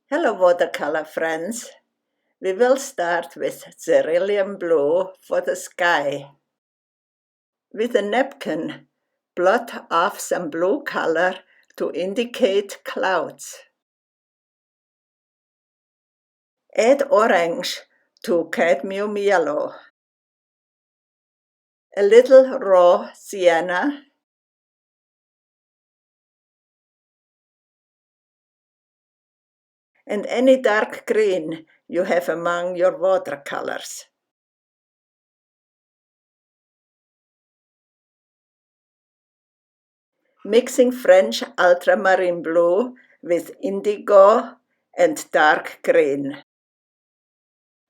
Hello watercolor friends. We will start with cerulean blue for the sky. With a napkin, blot off some blue color to indicate clouds. Add orange to cadmium yellow. A little raw sienna. And any dark green you have among your watercolors. Mixing French ultramarine blue with indigo and dark green.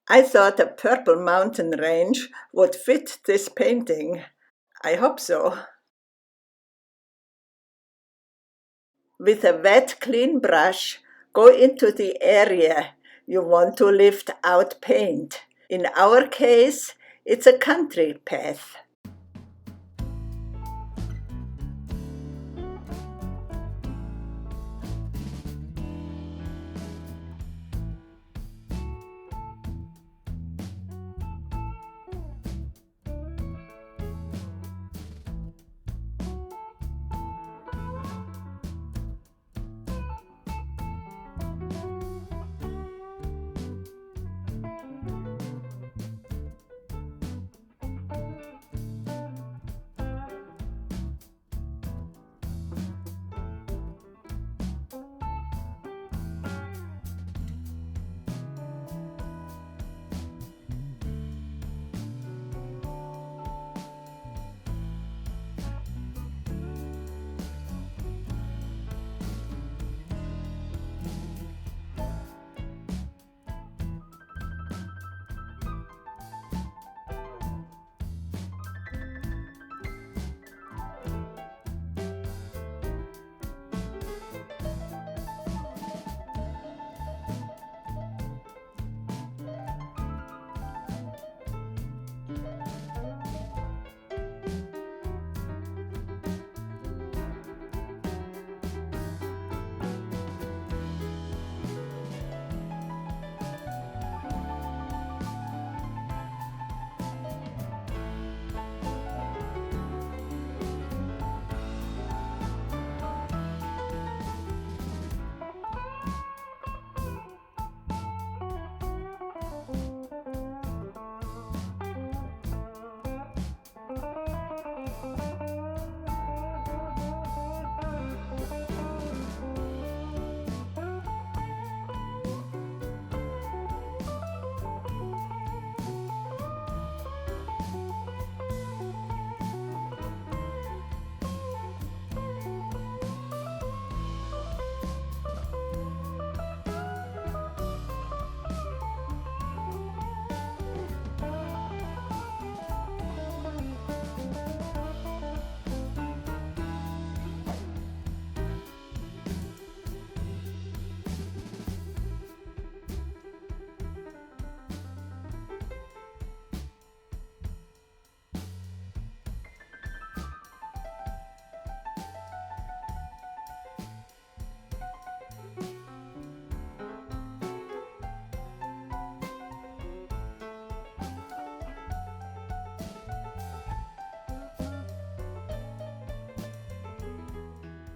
I thought a purple mountain range would fit this painting. I hope so. With a wet, clean brush, go into the area you want to lift out paint. In our case, it's a country path.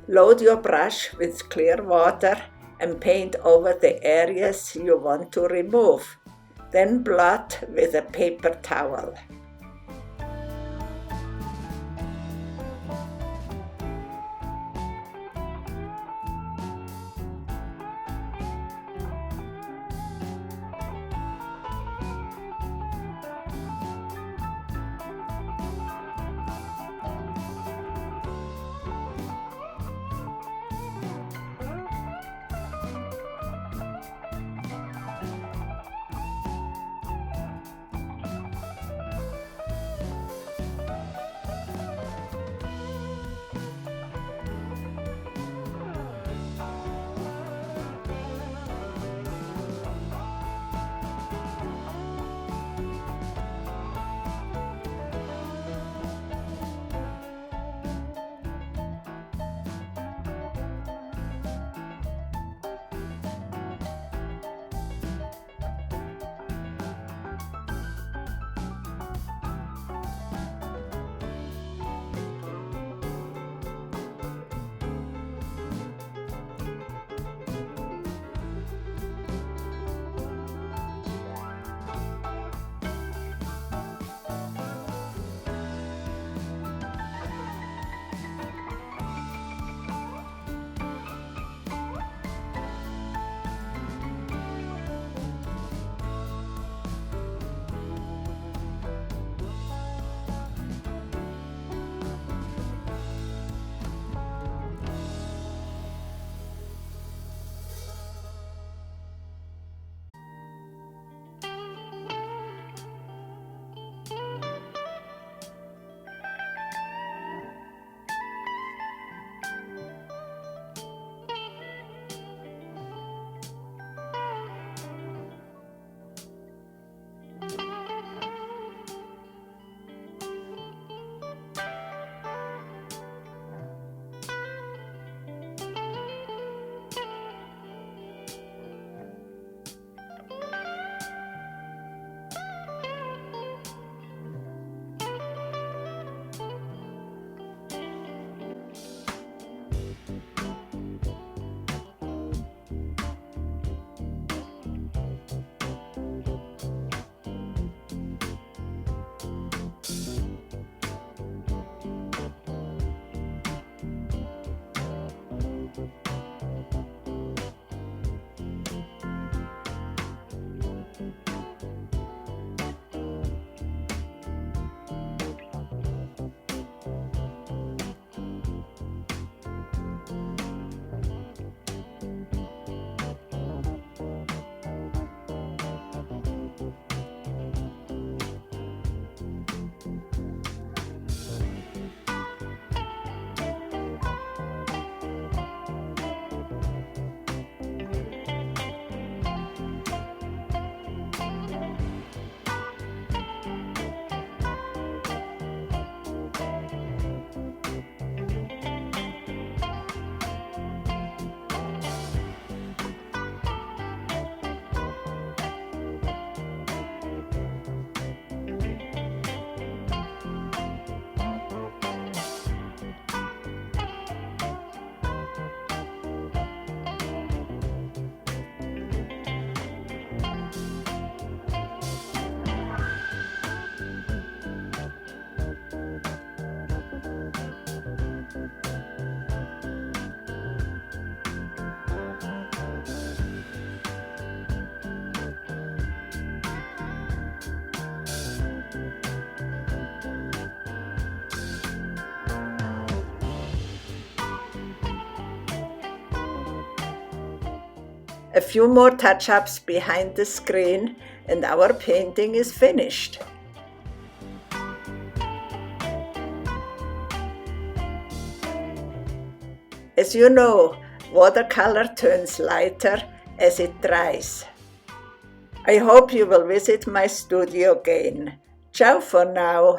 Load your brush with clear water and paint over the areas you want to remove. Then blot with a paper towel. A few more touch-ups behind the screen and our painting is finished. As you know, watercolor turns lighter as it dries. I hope you will visit my studio again. Ciao for now.